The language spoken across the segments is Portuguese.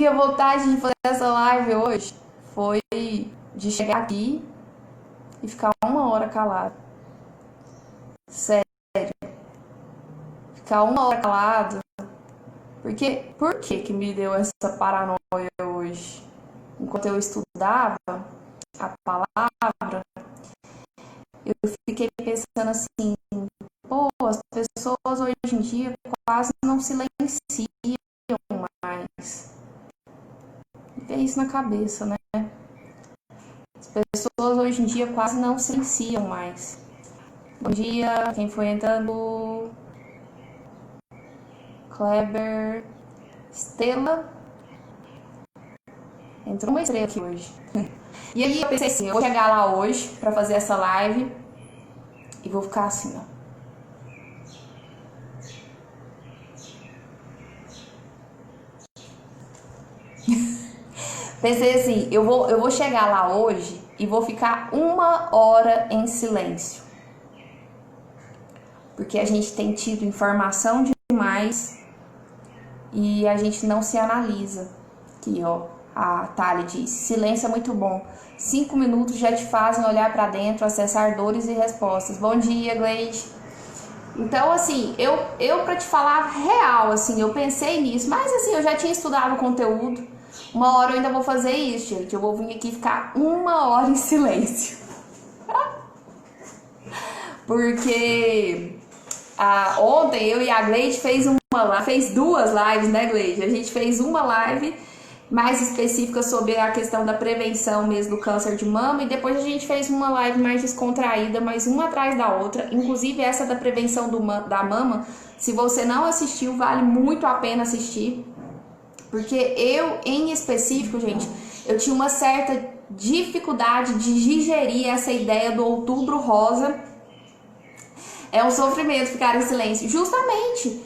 minha vontade de fazer essa live hoje foi de chegar aqui e ficar 1 hora calado. Sério. Ficar 1 hora calado. Porque, por que me deu essa paranoia hoje? Enquanto eu estudava a palavra, eu fiquei pensando assim, pô, as pessoas hoje em dia quase não silenciam mais. Tem isso na cabeça, né? As pessoas hoje em dia quase não silenciam mais. Bom dia, quem foi entrando? Kleber, Estela. Entrou uma estrela aqui hoje. E aí eu pensei assim, eu vou chegar lá hoje pra fazer essa live e vou ficar assim, ó. Pensei assim, eu vou chegar lá hoje e vou ficar 1 hora em silêncio. Porque a gente tem tido informação demais e a gente não se analisa. Aqui, ó, a Thali diz, silêncio é muito bom. 5 minutos já te fazem olhar para dentro, acessar dores e respostas. Bom dia, Gleide. Então, assim, eu pra te falar real, assim, eu pensei nisso, mas assim, eu já tinha estudado o conteúdo. 1 hora eu ainda vou fazer isso, gente. Eu vou vir aqui ficar 1 hora em silêncio. Porque ontem eu e a Gleide fez 2 lives, né, Gleide? A gente fez uma live mais específica sobre a questão da prevenção mesmo do câncer de mama e depois a gente fez uma live mais descontraída, mas uma atrás da outra. Inclusive essa da prevenção da mama, se você não assistiu, vale muito a pena assistir. Porque eu, em específico, gente, eu tinha uma certa dificuldade de digerir essa ideia do outubro rosa. É um sofrimento ficar em silêncio. Justamente.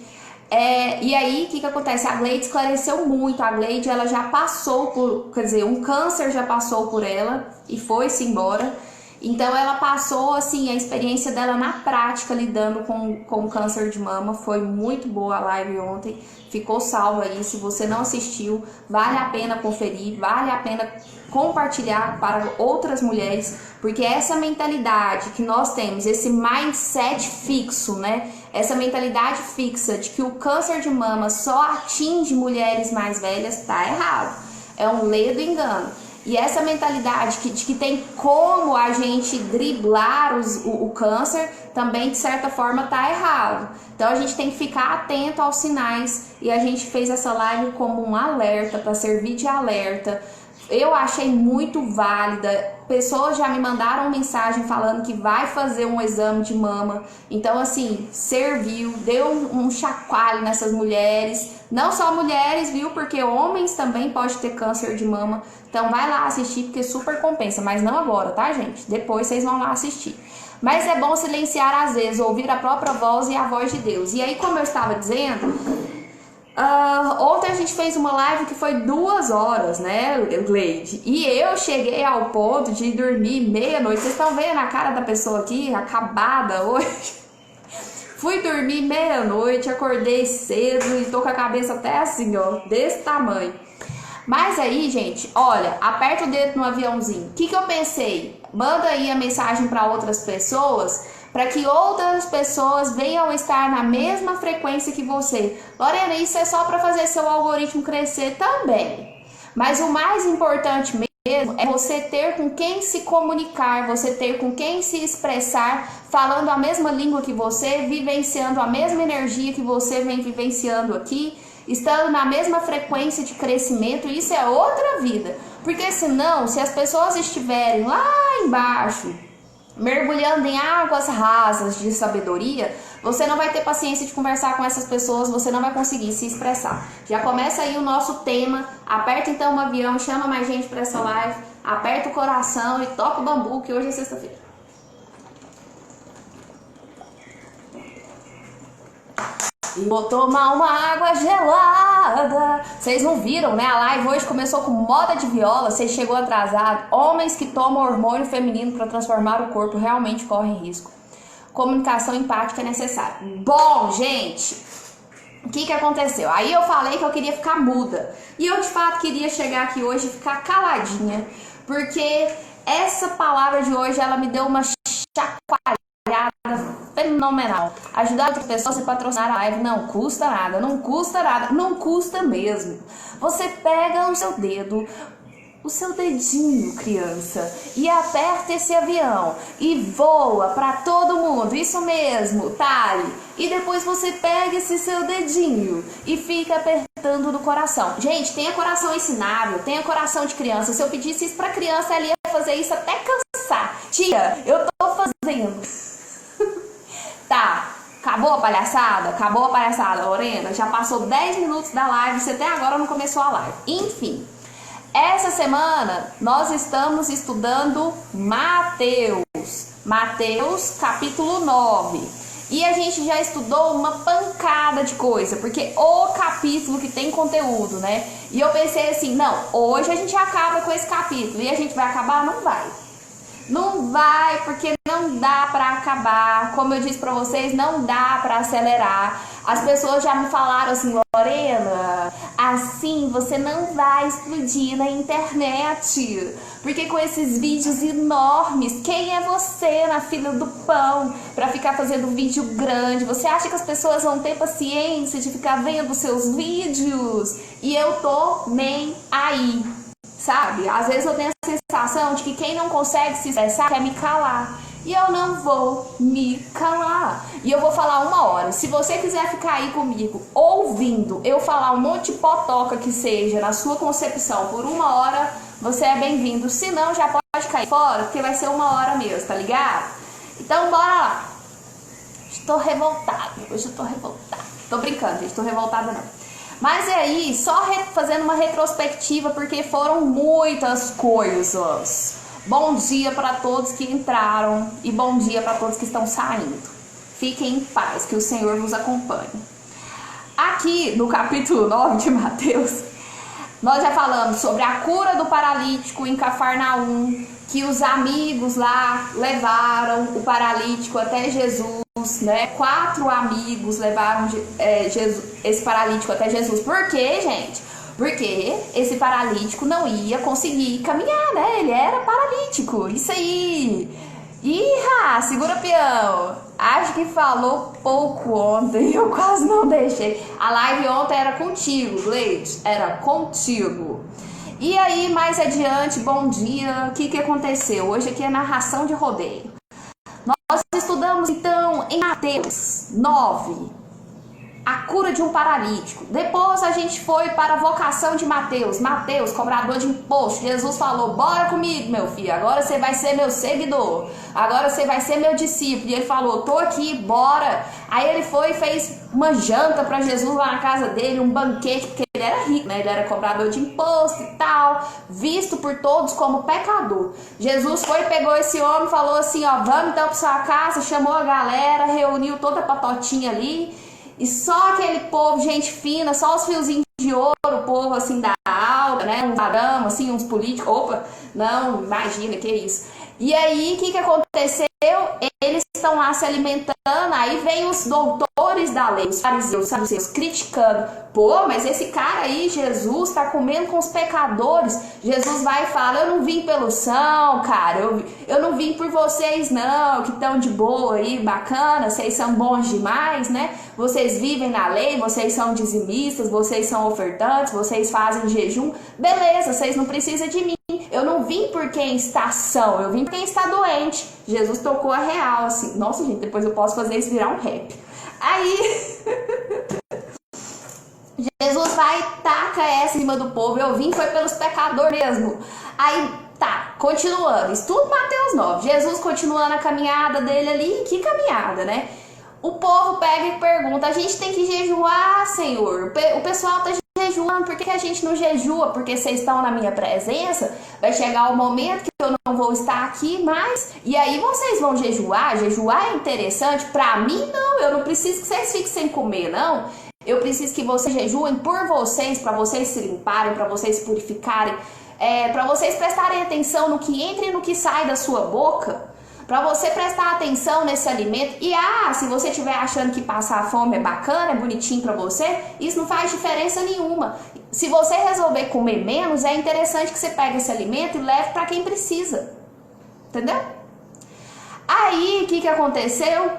E aí, o que acontece? A Gleide esclareceu muito. A Gleide, ela já passou por... Quer dizer, um câncer já passou por ela e foi-se embora. Então, ela passou, assim, a experiência dela na prática, lidando com o câncer de mama. Foi muito boa a live ontem. Ficou salva aí. Se você não assistiu, vale a pena conferir. Vale a pena compartilhar para outras mulheres. Porque essa mentalidade que nós temos, esse mindset fixo, né? Essa mentalidade fixa de que o câncer de mama só atinge mulheres mais velhas, tá errado. É um ledo engano. E essa mentalidade de que tem como a gente driblar o câncer, também de certa forma tá errado. Então a gente tem que ficar atento aos sinais e a gente fez essa live como um alerta, para servir de alerta. Eu achei muito válida. Pessoas já me mandaram mensagem falando que vai fazer um exame de mama. Então, assim, serviu, deu um chacoalho nessas mulheres. Não só mulheres, viu? Porque homens também podem ter câncer de mama. Então, vai lá assistir, porque super compensa. Mas não agora, tá, gente? Depois vocês vão lá assistir. Mas é bom silenciar às vezes, ouvir a própria voz e a voz de Deus. E aí, como eu estava dizendo... ontem a gente fez uma live que foi 2 horas, né, Gleide? E eu cheguei ao ponto de dormir meia-noite. Vocês estão vendo a cara da pessoa aqui, acabada hoje? Fui dormir meia-noite, acordei cedo e tô com a cabeça até assim, ó, desse tamanho. Mas aí, gente, olha, aperta o dedo no aviãozinho. O que eu pensei? Manda aí a mensagem para outras pessoas, para que outras pessoas venham estar na mesma frequência que você. Lorena, isso é só para fazer seu algoritmo crescer também. Mas o mais importante mesmo é você ter com quem se comunicar, você ter com quem se expressar, falando a mesma língua que você, vivenciando a mesma energia que você vem vivenciando aqui, estando na mesma frequência de crescimento. Isso é outra vida. Porque senão, se as pessoas estiverem lá embaixo, mergulhando em águas rasas de sabedoria, você não vai ter paciência de conversar com essas pessoas, você não vai conseguir se expressar. Já começa aí o nosso tema, aperta então o avião, chama mais gente para essa live, aperta o coração e toca o bambu, que hoje é sexta-feira. E vou tomar uma água gelada. Vocês não viram, né? A live hoje começou com moda de viola. Você chegou atrasado. Homens que tomam hormônio feminino para transformar o corpo realmente correm risco. Comunicação empática é necessária. Bom, gente, O que aconteceu? Aí eu falei que eu queria ficar muda. E eu de fato queria chegar aqui hoje e ficar caladinha. Porque essa palavra de hoje, ela me deu uma chacoalhada fenomenal. Ajudar outras pessoas a patrocinar a live não custa nada, não custa nada, não custa mesmo. Você pega o seu dedo, o seu dedinho, criança, e aperta esse avião e voa para todo mundo, isso mesmo, Tali. E depois você pega esse seu dedinho e fica apertando no coração. Gente, tenha coração ensinável, tenha coração de criança. Se eu pedisse isso pra criança, ela ia fazer isso até cansar. Tia, eu tô fazendo. Tá, acabou a palhaçada? Acabou a palhaçada, Lorena? Já passou 10 minutos da live, você até agora não começou a live. Enfim. Essa semana nós estamos estudando Mateus capítulo 9. E a gente já estudou uma pancada de coisa, porque o capítulo que tem conteúdo, né? E eu pensei assim, não, hoje a gente acaba com esse capítulo. E a gente vai acabar? Não vai. Não vai, porque não dá pra acabar. Como eu disse pra vocês, não dá pra acelerar. As pessoas já me falaram assim, Lorena, assim você não vai explodir na internet. Porque com esses vídeos enormes, quem é você na fila do pão pra ficar fazendo vídeo grande? Você acha que as pessoas vão ter paciência de ficar vendo seus vídeos? E eu tô nem aí. Sabe? Às vezes eu tenho a sensação de que quem não consegue se expressar quer me calar. E eu não vou me calar. E eu vou falar 1 hora. Se você quiser ficar aí comigo, ouvindo eu falar um monte de potoca que seja na sua concepção por 1 hora, você é bem-vindo. Se não, já pode cair fora, porque vai ser 1 hora mesmo, tá ligado? Então bora lá. Estou revoltada. Hoje eu tô revoltada. Tô brincando, gente. Tô revoltada não. Mas é aí, só fazendo uma retrospectiva, porque foram muitas coisas. Bom dia para todos que entraram e bom dia para todos que estão saindo. Fiquem em paz, que o Senhor vos acompanhe. Aqui no capítulo 9 de Mateus, nós já falamos sobre a cura do paralítico em Cafarnaum, que os amigos lá levaram o paralítico até Jesus. Né? 4 amigos levaram esse paralítico até Jesus. Por quê, gente? Porque esse paralítico não ia conseguir caminhar, né? Ele era paralítico. Isso aí. Ih, segura peão. Acho que falou pouco ontem. Eu quase não deixei. A live ontem era contigo, Gleide. Era contigo. E aí, mais adiante, bom dia. O que aconteceu? Hoje aqui é narração de rodeio. Nós estudamos então em Mateus 9, a cura de um paralítico. Depois a gente foi para a vocação de Mateus. Mateus, cobrador de imposto. Jesus falou, bora comigo, meu filho, agora você vai ser meu seguidor. Agora você vai ser meu discípulo. E ele falou, tô aqui, bora. Aí ele foi e fez uma janta para Jesus lá na casa dele, um banquete, porque ele era rico, né? Ele era cobrador de imposto e tal, visto por todos como pecador. Jesus foi, pegou esse homem e falou assim, ó, vamos então para sua casa, chamou a galera, reuniu toda a patotinha ali, e só aquele povo, gente fina, só os fiozinhos de ouro, o povo assim da alta, né? Uns arama, assim, uns políticos, opa, não, imagina, que isso. E aí, o que aconteceu? Eles estão lá se alimentando, aí vem os doutores da lei, os fariseus, saduceus, criticando. Pô, mas esse cara aí, Jesus, tá comendo com os pecadores. Jesus vai e fala, eu não vim pelo são, cara, eu não vim por vocês não, que estão de boa aí, bacana, vocês são bons demais, né? Vocês vivem na lei, vocês são dizimistas, vocês são ofertantes, vocês fazem jejum. Beleza, vocês não precisam de mim. Eu não vim por quem está são, eu vim por quem está doente. Jesus tocou a real, assim. Nossa, gente, depois eu posso fazer isso virar um rap. Aí, Jesus vai e taca essa em cima do povo. Eu vim foi pelos pecadores mesmo. Aí, tá, continuando. Estudo Mateus 9. Jesus continuando a caminhada dele ali. Que caminhada, né? O povo pega e pergunta, a gente tem que jejuar, Senhor? O pessoal tá jejuando, por que a gente não jejua? Porque vocês estão na minha presença, vai chegar o momento que eu não vou estar aqui mais, e aí vocês vão jejuar. Jejuar é interessante? Pra mim, não, eu não preciso que vocês fiquem sem comer, não. Eu preciso que vocês jejuem por vocês, para vocês se limparem, para vocês se purificarem, para vocês prestarem atenção no que entra e no que sai da sua boca, para você prestar atenção nesse alimento. E se você estiver achando que passar fome é bacana, é bonitinho para você, isso não faz diferença nenhuma. Se você resolver comer menos, é interessante que você pegue esse alimento e leve para quem precisa. Entendeu? Aí, o que aconteceu?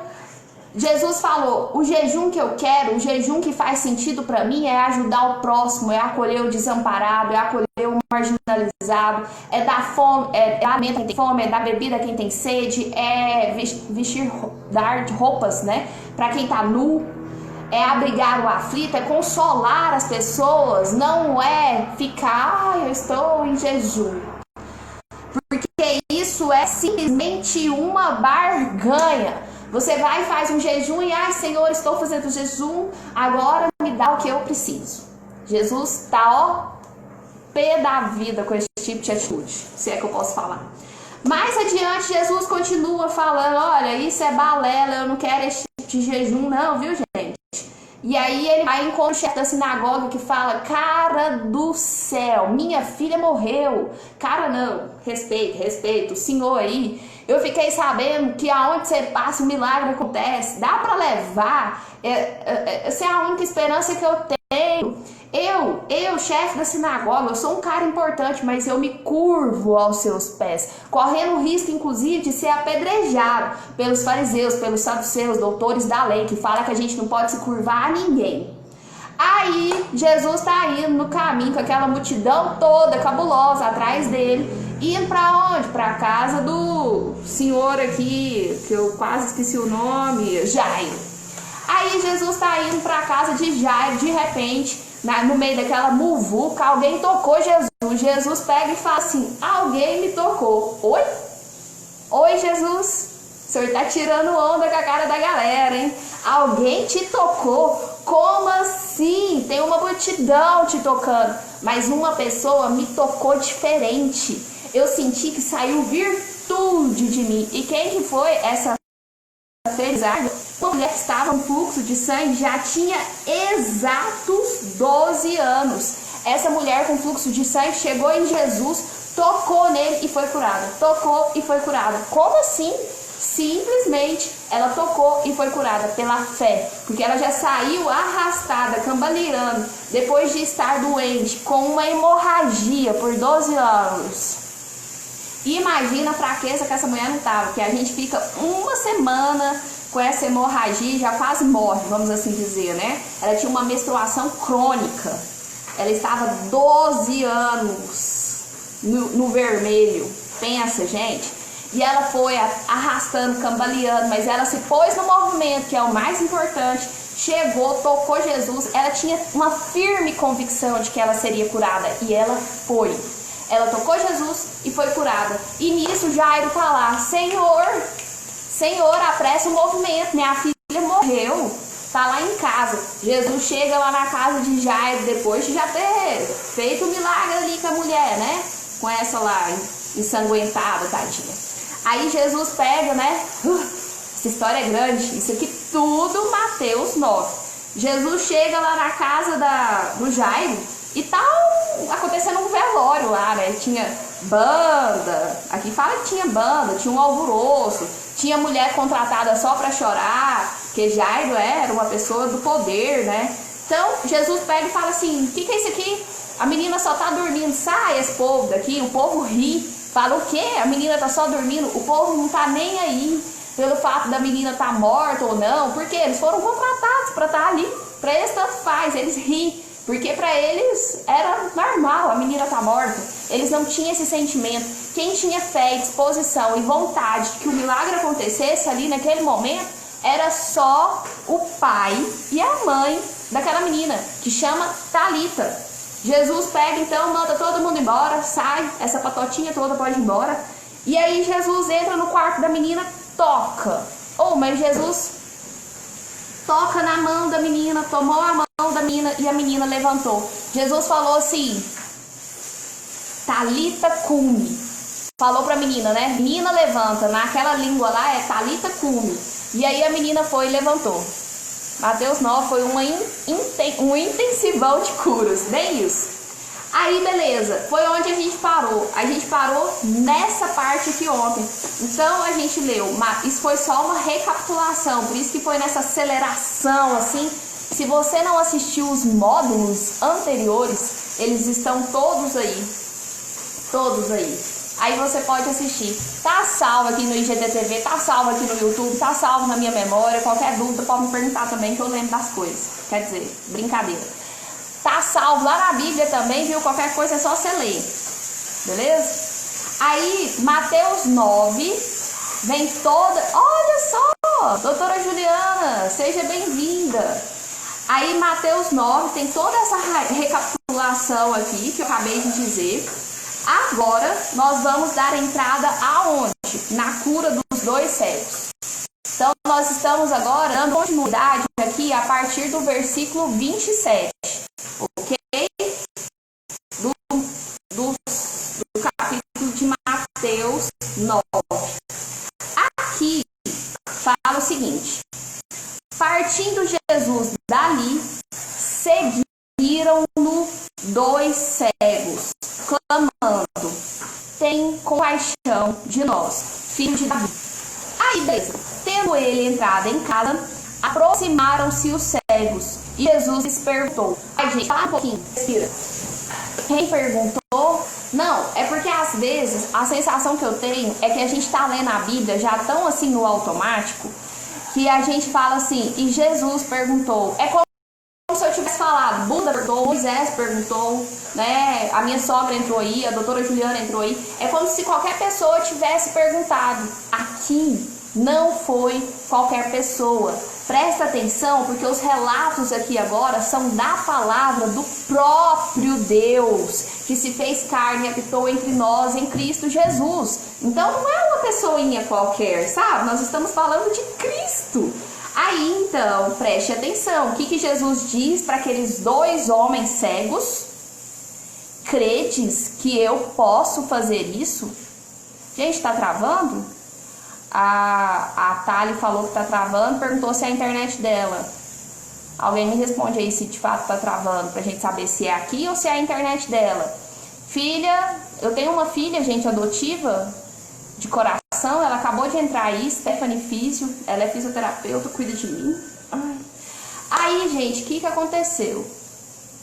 Jesus falou, o jejum que eu quero, o jejum que faz sentido para mim é ajudar o próximo, é acolher o desamparado, é acolher o marginalizado, é dar fome, é dar alimento a quem tem fome, é dar bebida a quem tem sede, é dar roupas, né, para quem tá nu, é abrigar o aflito, é consolar as pessoas, não é ficar, eu estou em jejum. Porque isso é simplesmente uma barganha. Você vai e faz um jejum e, Senhor, estou fazendo jejum, agora me dá o que eu preciso. Jesus está, pé da vida com esse tipo de atitude, se é que eu posso falar. Mais adiante, Jesus continua falando, olha, isso é balela, eu não quero esse tipo de jejum não, viu, gente? E aí ele vai encontrar o chefe da sinagoga que fala, cara do céu, minha filha morreu. Cara não, respeito, o senhor aí, eu fiquei sabendo que aonde você passa o milagre acontece, dá pra levar, essa é a única esperança que eu tenho. Eu, chefe da sinagoga, eu sou um cara importante, mas eu me curvo aos seus pés, correndo o risco, inclusive, de ser apedrejado pelos fariseus, pelos saduceus, doutores da lei, que fala que a gente não pode se curvar a ninguém. Aí, Jesus está indo no caminho com aquela multidão toda cabulosa atrás dele, indo para onde? Para a casa do senhor aqui, que eu quase esqueci o nome, Jairo. Aí, Jesus está indo para a casa de Jairo, de repente, no meio daquela muvuca, alguém tocou Jesus. Jesus pega e fala assim, alguém me tocou. Oi, Jesus. O senhor tá tirando onda com a cara da galera, hein? Alguém te tocou? Como assim? Tem uma multidão te tocando. Mas uma pessoa me tocou diferente. Eu senti que saiu virtude de mim. E quem que foi essa felicidade? Uma mulher que estava com fluxo de sangue já tinha exatos 12 anos. Essa mulher com fluxo de sangue chegou em Jesus, tocou nele e foi curada. Tocou e foi curada. Como assim? Simplesmente ela tocou e foi curada pela fé, porque ela já saiu arrastada, cambaleando, depois de estar doente, com uma hemorragia por 12 anos. Imagina a fraqueza que essa mulher não estava, que a gente fica uma semana com essa hemorragia e já quase morre, vamos assim dizer, né? Ela tinha uma menstruação crônica, ela estava 12 anos no vermelho, pensa, gente. E ela foi arrastando, cambaleando, mas ela se pôs no movimento, que é o mais importante, chegou, tocou Jesus, ela tinha uma firme convicção de que ela seria curada, e ela foi. Ela tocou Jesus e foi curada. E nisso Jairo tá lá, Senhor, apressa o movimento, minha filha morreu, tá lá em casa. Jesus chega lá na casa de Jairo, depois de já ter feito o milagre ali com a mulher, né? Com essa lá, ensanguentada, tadinha. Aí Jesus pega, né? Essa história é grande, isso aqui tudo Mateus 9. Jesus chega lá na casa do Jairo e tá acontecendo um velório lá, né? Tinha banda, aqui fala que tinha banda, tinha um alvoroço, tinha mulher contratada só pra chorar, porque Jairo era uma pessoa do poder, né? Então Jesus pega e fala assim, o que é isso aqui? A menina só tá dormindo, sai esse povo daqui, o povo ri. Fala o quê? A menina tá só dormindo, o povo não tá nem aí pelo fato da menina tá morta ou não, porque eles foram contratados para estar ali, para eles tanto faz, eles riem, porque para eles era normal, a menina tá morta, eles não tinham esse sentimento. Quem tinha fé, disposição e vontade de que o milagre acontecesse ali naquele momento, era só o pai e a mãe daquela menina, que chama Talita. Jesus pega então, manda todo mundo embora, sai, essa patotinha toda pode ir embora. E aí Jesus entra no quarto da menina, toca. Mas Jesus toca na mão da menina, tomou a mão da menina e a menina levantou. Jesus falou assim, Talita cumi. Falou pra menina, né? Menina levanta, naquela língua lá é Talita cumi. E aí a menina foi e levantou. Mateus 9 foi um intensivão de curas, bem isso. Aí Aí beleza, foi onde a gente parou. A gente parou nessa parte aqui ontem. Então a gente leu, isso foi só uma recapitulação, por isso que foi nessa aceleração assim. Se você não assistiu os módulos anteriores, eles estão todos aí. Todos aí. Aí você pode assistir. Tá salvo aqui no IGTV, tá salvo aqui no YouTube, tá salvo na minha memória. Qualquer dúvida pode me perguntar também, que eu lembro das coisas. Quer dizer, brincadeira. Tá salvo lá na Bíblia também, viu? Qualquer coisa é só você ler. Beleza? Aí, Mateus 9, vem toda... Olha só! Doutora Juliana, seja bem-vinda. Aí, Mateus 9, tem toda essa recapitulação aqui, que eu acabei de dizer. Agora, nós vamos dar entrada aonde? Na cura dos 2 cegos. Então, nós estamos agora dando continuidade aqui a partir do versículo 27. Ok? Do capítulo de Mateus 9. Aqui fala o seguinte: partindo Jesus dali, seguiram-no 2 cegos, clamando: tem compaixão de nós, filho de Davi. Aí, beleza. Tendo ele entrado em casa, aproximaram-se os cegos e Jesus lhes perguntou. Ai, gente, fala um pouquinho, respira. Quem perguntou? Não, é porque às vezes a sensação que eu tenho é que a gente tá lendo a Bíblia já tão assim no automático, que a gente fala assim, e Jesus perguntou. É como se eu tivesse falado, Buda perguntou, Moisés perguntou, né? A minha sogra entrou aí, a doutora Juliana entrou aí. É como se qualquer pessoa tivesse perguntado. Aqui não foi qualquer pessoa. Presta atenção, porque os relatos aqui agora são da palavra do próprio Deus, que se fez carne e habitou entre nós em Cristo Jesus. Então não é uma pessoinha qualquer, sabe? Nós estamos falando de Cristo. Aí então, preste atenção, o que Jesus diz para aqueles 2 homens cegos? Credes que eu posso fazer isso? Gente, tá travando? A Thali falou que tá travando, perguntou se é a internet dela. Alguém me responde aí se de fato tá travando, pra gente saber se é aqui ou se é a internet dela. Filha, eu tenho uma filha, gente, adotiva, de coração, ela acabou de entrar aí, Stephanie Físio, ela é fisioterapeuta, cuida de mim. Aí, gente, o que aconteceu?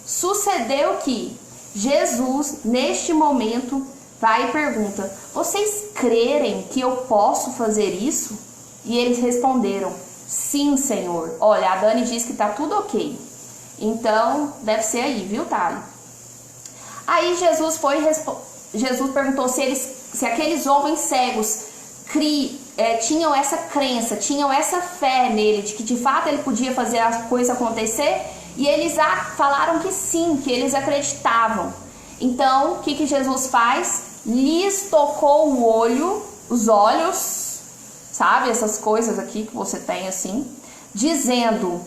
Sucedeu que Jesus, neste momento, vai e pergunta: vocês crerem que eu posso fazer isso? E eles responderam: sim, Senhor. Olha, a Dani diz que tá tudo ok. Então, deve ser aí, viu, Thali? Aí Jesus perguntou se aqueles homens cegos tinham essa crença, tinham essa fé nele, de que de fato ele podia fazer a coisa acontecer. E eles falaram que sim, que eles acreditavam. Então, o que Jesus faz? Lhes tocou os olhos, sabe? Essas coisas aqui que você tem assim, dizendo: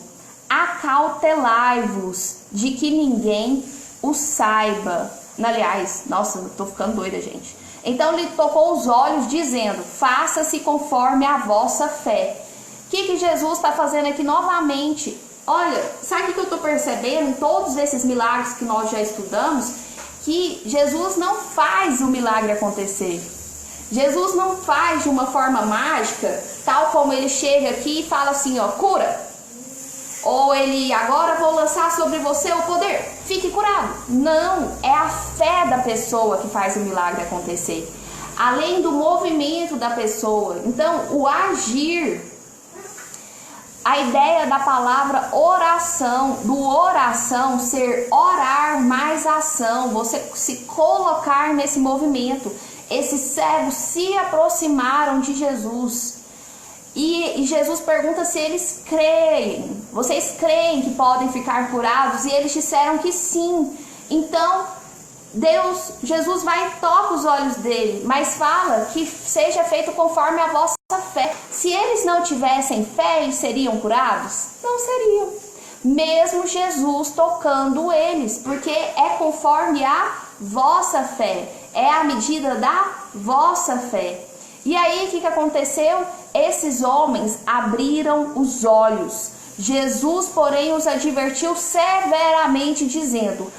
acautelai-vos de que ninguém o saiba. Aliás, nossa, eu tô ficando doida, gente. Então, lhe tocou os olhos, dizendo: faça-se conforme a vossa fé. O que Jesus está fazendo aqui novamente? Olha, sabe o que eu tô percebendo em todos esses milagres que nós já estudamos? Que Jesus não faz o milagre acontecer. Jesus não faz de uma forma mágica, tal como ele chega aqui e fala assim, ó, cura. Ou ele, agora vou lançar sobre você o poder, fique curado. Não, é a fé da pessoa que faz o milagre acontecer. Além do movimento da pessoa. Então, o agir, a ideia da palavra oração, do oração ser orar mais ação, você se colocar nesse movimento. Esses cegos se aproximaram de Jesus e Jesus pergunta se eles creem. Vocês creem que podem ficar curados? E eles disseram que sim. Então Jesus vai e toca os olhos dele, mas fala que seja feito conforme a vossa fé. Se eles não tivessem fé, eles seriam curados? Não seriam. Mesmo Jesus tocando eles, porque é conforme a vossa fé, é a medida da vossa fé. E aí, o que aconteceu? Esses homens abriram os olhos. Jesus, porém, os advertiu severamente, dizendo: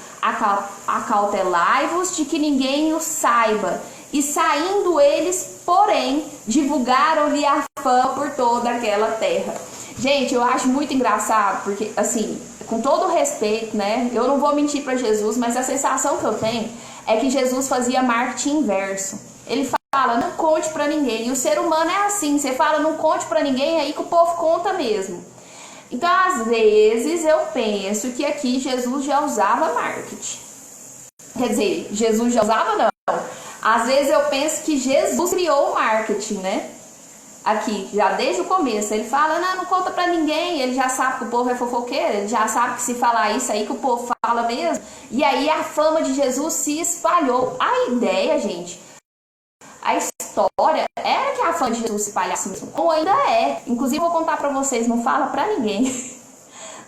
acautelai-vos de que ninguém o saiba. E saindo eles, porém, divulgaram-lhe a fama por toda aquela terra. Gente, eu acho muito engraçado, porque, assim, com todo respeito, né? Eu não vou mentir para Jesus, mas a sensação que eu tenho é que Jesus fazia marketing inverso. Ele fala, não conte para ninguém. E o ser humano é assim, você fala, não conte para ninguém, é aí que o povo conta mesmo. Então, às vezes, eu penso que aqui Jesus já usava marketing. Quer dizer, Jesus já usava, não. Às vezes eu penso que Jesus criou o marketing, né? Aqui, já desde o começo. Ele fala, não conta pra ninguém. Ele já sabe que o povo é fofoqueiro. Ele já sabe que se falar isso aí que o povo fala mesmo. E aí a fama de Jesus se espalhou. A ideia, gente, a história era que a fama de Jesus se espalhasse mesmo. Ou ainda é. Inclusive, eu vou contar pra vocês, não fala pra ninguém.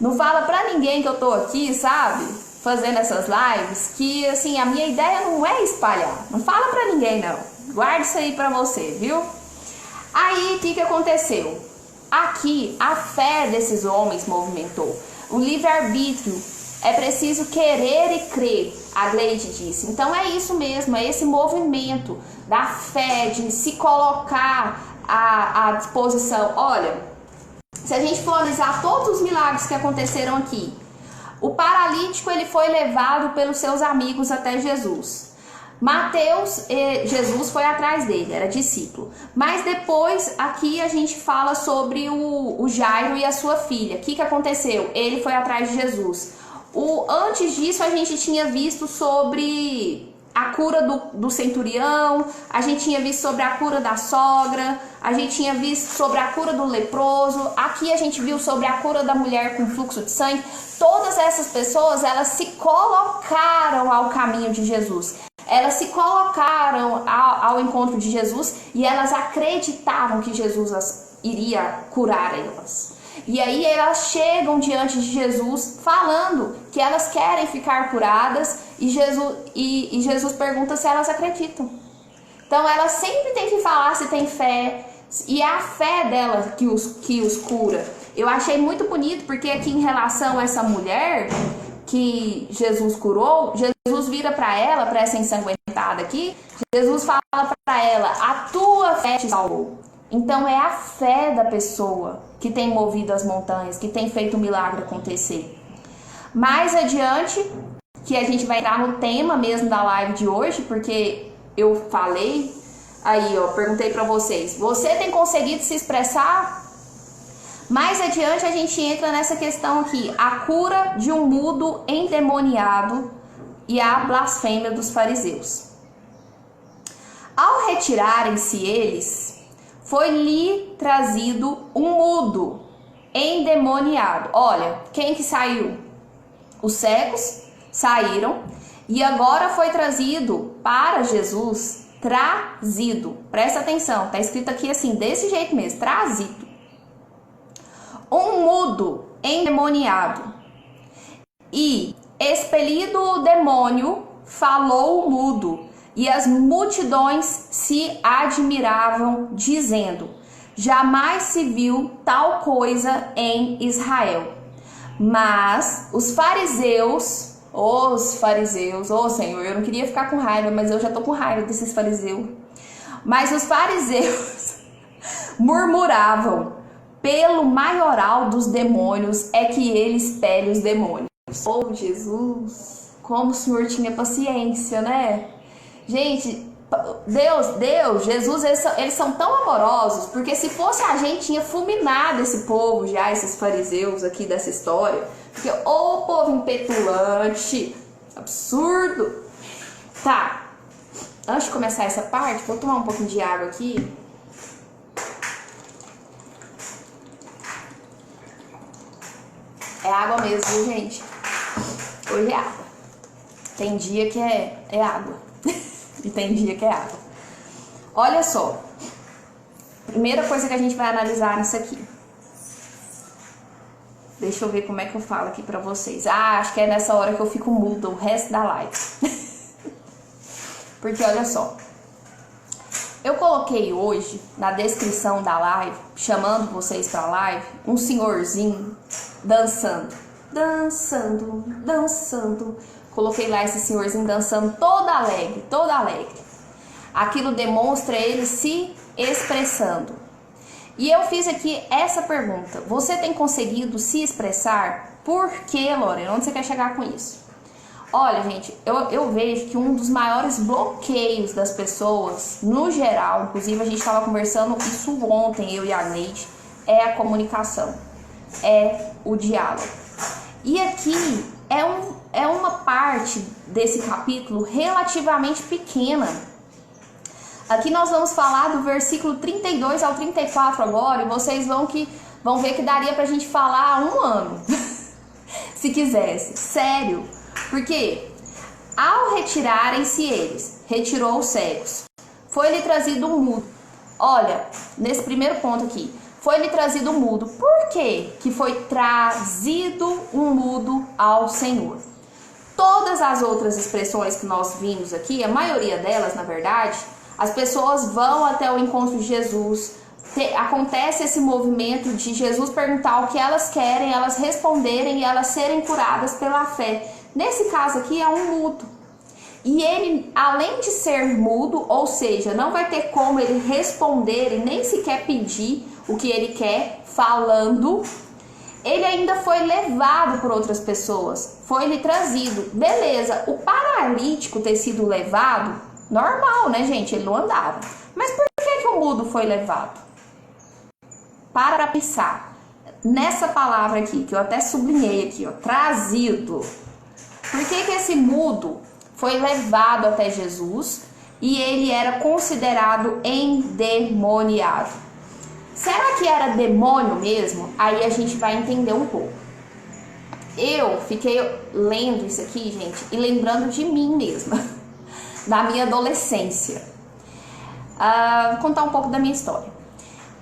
Não fala pra ninguém que eu tô aqui, sabe? Fazendo essas lives, que assim, a minha ideia não é espalhar. Não fala pra ninguém, não. Guarda isso aí pra você, viu? Aí, o que aconteceu? Aqui, a fé desses homens movimentou. O livre-arbítrio. É preciso querer e crer, a Gleide disse. Então, é isso mesmo, é esse movimento da fé, de se colocar à disposição. Olha, se a gente for analisar todos os milagres que aconteceram aqui, o paralítico ele foi levado pelos seus amigos até Jesus. Mateus, Jesus foi atrás dele, era discípulo. Mas depois aqui a gente fala sobre o Jairo e a sua filha. O que aconteceu? Ele foi atrás de Jesus. Antes disso a gente tinha visto sobre a cura do centurião, a gente tinha visto sobre a cura da sogra, a gente tinha visto sobre a cura do leproso, aqui a gente viu sobre a cura da mulher com fluxo de sangue. Todas essas pessoas, elas se colocaram ao caminho de Jesus. Elas se colocaram ao encontro de Jesus e elas acreditavam que Jesus iria curar elas. E aí elas chegam diante de Jesus falando que elas querem ficar curadas e Jesus pergunta se elas acreditam. Então elas sempre têm que falar se tem fé, e é a fé delas que os cura. Eu achei muito bonito porque aqui em relação a essa mulher que Jesus curou, Jesus vira para ela, para essa ensanguentada aqui, Jesus fala para ela, a tua fé te salvou. Então é a fé da pessoa que tem movido as montanhas, que tem feito o milagre acontecer. Mais adiante, que a gente vai entrar no tema mesmo da live de hoje, porque eu falei, aí ó, perguntei para vocês, você tem conseguido se expressar? Mais adiante a gente entra nessa questão aqui, a cura de um mudo endemoniado e a blasfêmia dos fariseus. Ao retirarem-se eles, foi-lhe trazido um mudo endemoniado. Olha, quem que saiu? Os cegos saíram e agora foi trazido para Jesus, trazido. Presta atenção, tá escrito aqui assim, desse jeito mesmo, trazido. Um mudo endemoniado. E expelido o demônio, falou o mudo. E as multidões se admiravam, dizendo, jamais se viu tal coisa em Israel. Mas os fariseus, ô Senhor, eu não queria ficar com raiva, mas eu já tô com raiva desses fariseus. Mas os fariseus murmuravam, pelo maioral dos demônios é que ele expele os demônios. Oh, Jesus, como o Senhor tinha paciência, né? Gente, Deus, Jesus, eles são tão amorosos, porque se fosse a gente, tinha fulminado esse povo já, esses fariseus aqui dessa história. Porque, ô povo impetulante, absurdo. Tá, antes de começar essa parte, vou tomar um pouquinho de água aqui. É água mesmo, viu, gente? Hoje é água. Tem dia que é água. E tem dia que é água. Olha só. Primeira coisa que a gente vai analisar nisso aqui. Deixa eu ver como é que eu falo aqui pra vocês. Ah, acho que é nessa hora que eu fico muda o resto da live. Porque olha só. Eu coloquei hoje na descrição da live, chamando vocês pra live, um senhorzinho dançando. Dançando, dançando. Coloquei lá esse senhorzinho dançando todo alegre, todo alegre. Aquilo demonstra ele se expressando. E eu fiz aqui essa pergunta: você tem conseguido se expressar? Por que, Lorena? Onde você quer chegar com isso? Olha, gente, eu vejo que um dos maiores bloqueios das pessoas, no geral, inclusive a gente estava conversando isso ontem, eu e a Neide, é a comunicação, é o diálogo. E aqui é uma parte desse capítulo relativamente pequena. Aqui nós vamos falar do versículo 32 ao 34 agora, e vocês vão ver que daria pra gente falar 1 ano, se quisesse, sério. Porque ao retirarem-se eles, retirou os cegos, foi-lhe trazido um mudo. Olha, nesse primeiro ponto aqui, foi-lhe trazido um mudo. Por quê que foi trazido um mudo ao Senhor? Todas as outras expressões que nós vimos aqui, a maioria delas, na verdade, as pessoas vão até o encontro de Jesus, acontece esse movimento de Jesus perguntar o que elas querem, elas responderem e elas serem curadas pela fé. Nesse caso aqui é um mudo. E ele, além de ser mudo, ou seja, não vai ter como ele responder e nem sequer pedir o que ele quer falando, ele ainda foi levado por outras pessoas, foi-lhe trazido. Beleza, o paralítico ter sido levado, normal, né, gente? Ele não andava. Mas por que o mudo foi levado? Para pensar nessa palavra aqui, que eu até sublinhei aqui, ó, trazido. Por que esse mudo foi levado até Jesus e ele era considerado endemoniado? Será que era demônio mesmo? Aí a gente vai entender um pouco. Eu fiquei lendo isso aqui, gente, e lembrando de mim mesma, da minha adolescência. Vou contar um pouco da minha história.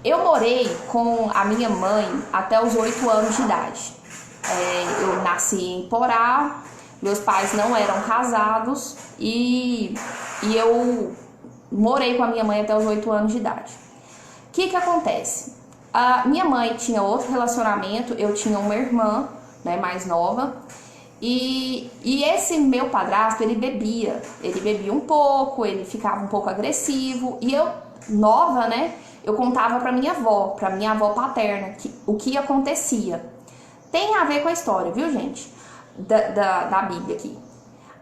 Eu morei com a minha mãe até os 8 anos de idade. Eu nasci em Porá. Meus pais não eram casados e eu morei com a minha mãe até os 8 anos de idade. O que acontece? A minha mãe tinha outro relacionamento, eu tinha uma irmã, né, mais nova, e esse meu padrasto, ele bebia um pouco, ele ficava um pouco agressivo, e eu, nova, né, eu contava pra minha avó paterna, o que acontecia. Tem a ver com a história, viu, gente? Da Bíblia aqui.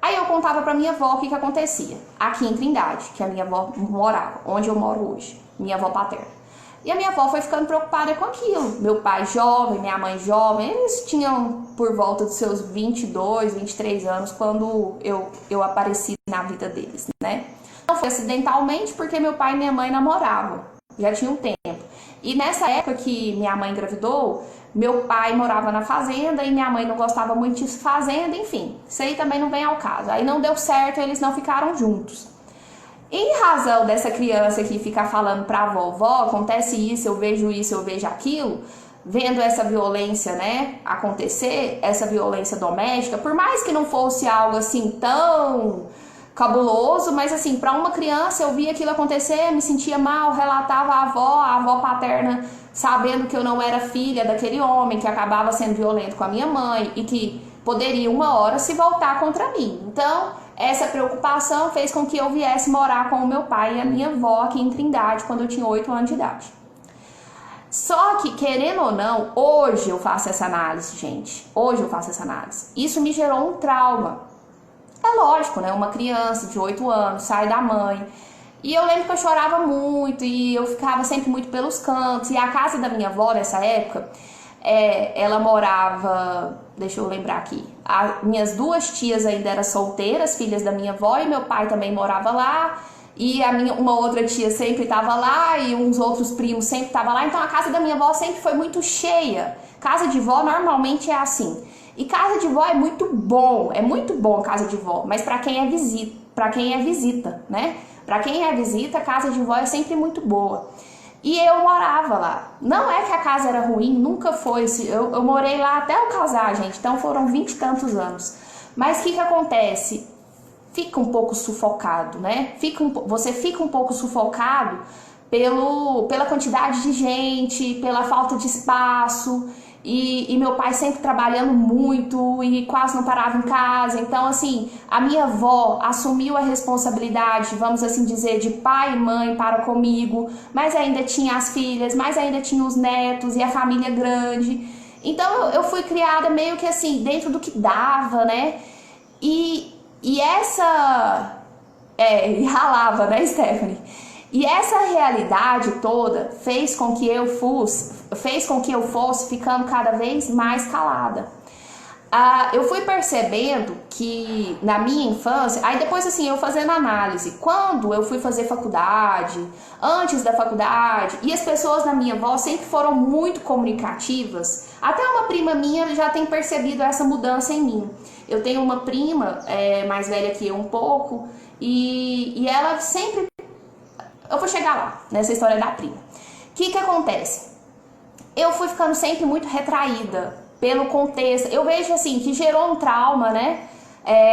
Aí eu contava pra minha avó o que acontecia aqui em Trindade, que a minha avó morava, onde eu moro hoje, minha avó paterna. E a minha avó foi ficando preocupada com aquilo. Meu pai jovem, minha mãe jovem, eles tinham por volta dos seus 22, 23 anos quando eu apareci na vida deles, né? Não foi acidentalmente, porque meu pai e minha mãe namoravam, já tinha um tempo. E nessa época que minha mãe engravidou, meu pai morava na fazenda e minha mãe não gostava muito de fazenda, enfim. Isso aí também não vem ao caso. Aí não deu certo, eles não ficaram juntos. Em razão dessa criança que fica falando pra vovó, acontece isso, eu vejo aquilo, vendo essa violência, né, acontecer, essa violência doméstica, por mais que não fosse algo assim tão cabuloso, mas assim, para uma criança eu via aquilo acontecer, me sentia mal, relatava a avó paterna, sabendo que eu não era filha daquele homem que acabava sendo violento com a minha mãe e que poderia uma hora se voltar contra mim. Então, essa preocupação fez com que eu viesse morar com o meu pai e a minha avó aqui em Trindade quando eu tinha 8 anos de idade. Só que, querendo ou não, hoje eu faço essa análise, gente. Hoje eu faço essa análise. Isso me gerou um trauma. É lógico, né? Uma criança de 8 anos sai da mãe. E eu lembro que eu chorava muito e eu ficava sempre muito pelos cantos. E a casa da minha avó nessa época, ela morava, deixa eu lembrar aqui, minhas 2 tias ainda eram solteiras, filhas da minha avó, e meu pai também morava lá. E uma outra tia sempre estava lá e uns outros primos sempre estavam lá. Então a casa da minha avó sempre foi muito cheia. Casa de vó normalmente é assim. E casa de vó é muito bom casa de vó, mas para quem é visita, né? Para quem é visita, casa de vó é sempre muito boa. E eu morava lá. Não é que a casa era ruim, nunca foi. Eu morei lá até eu casar, gente. Então foram 20 e tantos anos. Mas o que acontece? Fica um pouco sufocado, né? Você fica um pouco sufocado pela quantidade de gente, pela falta de espaço. E meu pai sempre trabalhando muito e quase não parava em casa. Então, assim, a minha avó assumiu a responsabilidade, vamos assim dizer, de pai e mãe para comigo, mas ainda tinha as filhas, mas ainda tinha os netos e a família grande. Então, eu fui criada meio que assim, dentro do que dava, né? E essa... e ralava, né, Stephanie? E essa realidade toda fez com que eu fosse ficando cada vez mais calada. Eu fui percebendo que na minha infância, aí depois assim, eu fazendo análise, quando eu fui fazer faculdade, antes da faculdade, e as pessoas da minha volta sempre foram muito comunicativas, até uma prima minha já tem percebido essa mudança em mim. Eu tenho uma prima mais velha que eu um pouco, e ela sempre... Eu vou chegar lá, nessa história da prima. O que acontece? Eu fui ficando sempre muito retraída pelo contexto. Eu vejo assim, que gerou um trauma, né?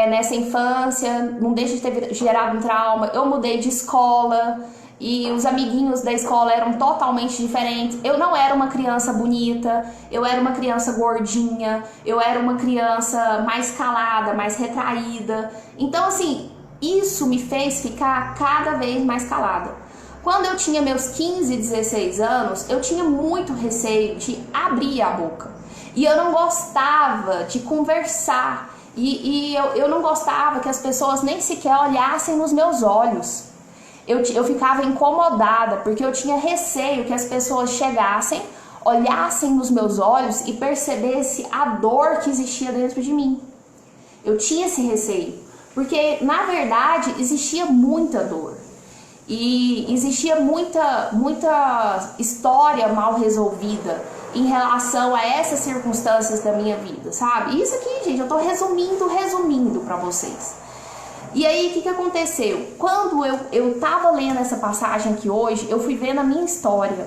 Nessa infância, não deixa de ter gerado um trauma. Eu mudei de escola e os amiguinhos da escola eram totalmente diferentes. Eu não era uma criança bonita, eu era uma criança gordinha, eu era uma criança mais calada, mais retraída. Então, assim, isso me fez ficar cada vez mais calada. Quando eu tinha meus 15, 16 anos, eu tinha muito receio de abrir a boca. E eu não gostava de conversar. E eu não gostava que as pessoas nem sequer olhassem nos meus olhos. Eu ficava incomodada, porque eu tinha receio que as pessoas chegassem, olhassem nos meus olhos e percebessem a dor que existia dentro de mim. Eu tinha esse receio, porque na verdade existia muita dor. E existia muita história mal resolvida em relação a essas circunstâncias da minha vida, sabe? Isso aqui, gente, eu tô resumindo pra vocês. E aí, o que aconteceu? Quando eu tava lendo essa passagem aqui hoje, eu fui vendo a minha história.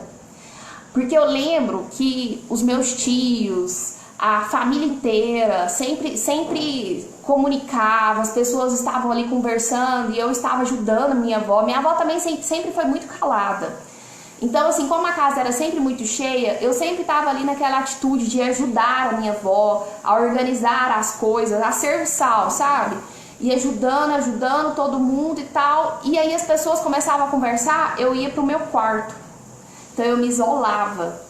Porque eu lembro que os meus tios, a família inteira, sempre comunicava, as pessoas estavam ali conversando e eu estava ajudando a minha avó. Minha avó também sempre foi muito calada. Então, assim, como a casa era sempre muito cheia, eu sempre estava ali naquela atitude de ajudar a minha avó, a organizar as coisas, a serviçal, sabe? E ajudando todo mundo e tal. E aí as pessoas começavam a conversar, eu ia pro meu quarto. Então eu me isolava.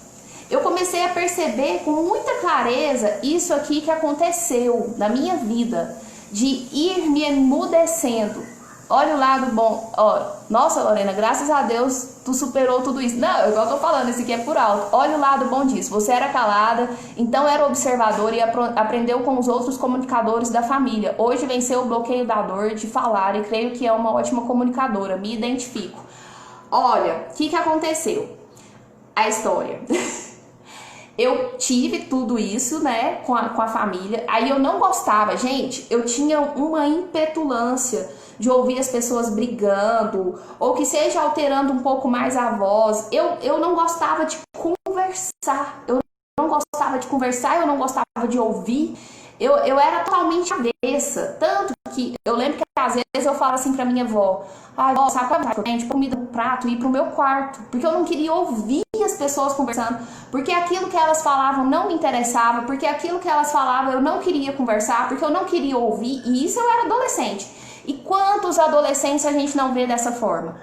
Eu comecei a perceber com muita clareza isso aqui que aconteceu na minha vida, de ir me emudecendo. Olha o lado bom. Ó, nossa, Lorena, graças a Deus tu superou tudo isso. Não, igual eu tô falando, isso aqui é por alto. Olha o lado bom disso. Você era calada, então era observadora e aprendeu com os outros comunicadores da família. Hoje venceu o bloqueio da dor de falar e creio que é uma ótima comunicadora. Me identifico. Olha, o que aconteceu? A história. Eu tive tudo isso, né, com a família. Aí eu não gostava, gente, eu tinha uma impetulância de ouvir as pessoas brigando, ou que seja alterando um pouco mais a voz. Eu não gostava de conversar, eu não gostava de ouvir. Eu era totalmente avessa, tanto que eu lembro que às vezes eu falava assim pra minha avó: ai, vó, sabe quando eu tenho comida no prato e ir pro meu quarto, porque eu não queria ouvir as pessoas conversando, porque aquilo que elas falavam não me interessava, porque aquilo que elas falavam eu não queria conversar, porque eu não queria ouvir, e isso eu era adolescente. E quantos adolescentes a gente não vê dessa forma?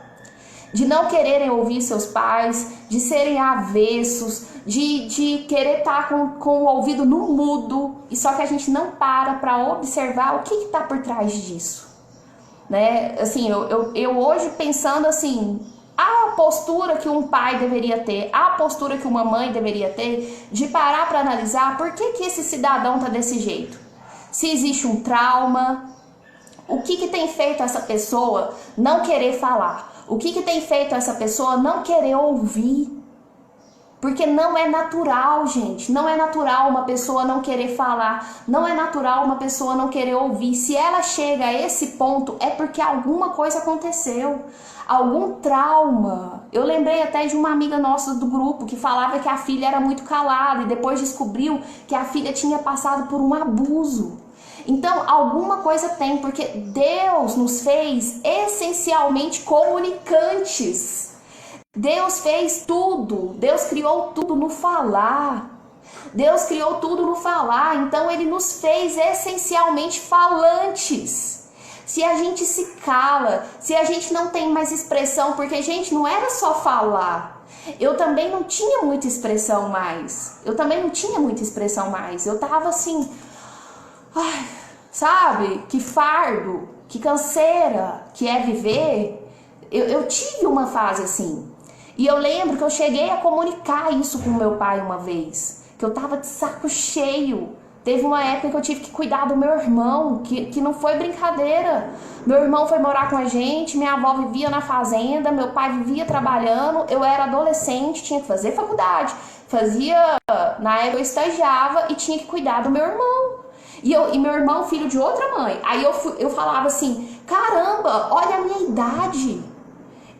De não quererem ouvir seus pais, de serem avessos, de querer estar com o ouvido no mudo, e só que a gente não para observar o que está por trás disso, né? Assim, eu hoje pensando assim, a postura que um pai deveria ter, a postura que uma mãe deveria ter, de parar para analisar por que esse cidadão está desse jeito. Se existe um trauma, o que tem feito essa pessoa não querer falar? O que tem feito essa pessoa não querer ouvir? Porque não é natural, gente. Não é natural uma pessoa não querer falar. Não é natural uma pessoa não querer ouvir. Se ela chega a esse ponto, é porque alguma coisa aconteceu. Algum trauma. Eu lembrei até de uma amiga nossa do grupo que falava que a filha era muito calada e depois descobriu que a filha tinha passado por um abuso. Então, alguma coisa tem, porque Deus nos fez essencialmente comunicantes. Deus fez tudo, Deus criou tudo no falar. Deus criou tudo no falar, então Ele nos fez essencialmente falantes. Se a gente se cala, se a gente não tem mais expressão, porque, gente, não era só falar. Eu também não tinha muita expressão mais. Eu tava assim, ai, sabe? Que fardo, que canseira, que é viver. Eu tive uma fase assim. E eu lembro que eu cheguei a comunicar isso com meu pai uma vez. Que eu tava de saco cheio. Teve uma época que eu tive que cuidar do meu irmão, que não foi brincadeira. Meu irmão foi morar com a gente, minha avó vivia na fazenda, meu pai vivia trabalhando, eu era adolescente, tinha que fazer faculdade. Na época eu estagiava e tinha que cuidar do meu irmão. E meu irmão, filho de outra mãe. Aí eu falava assim, caramba, olha a minha idade.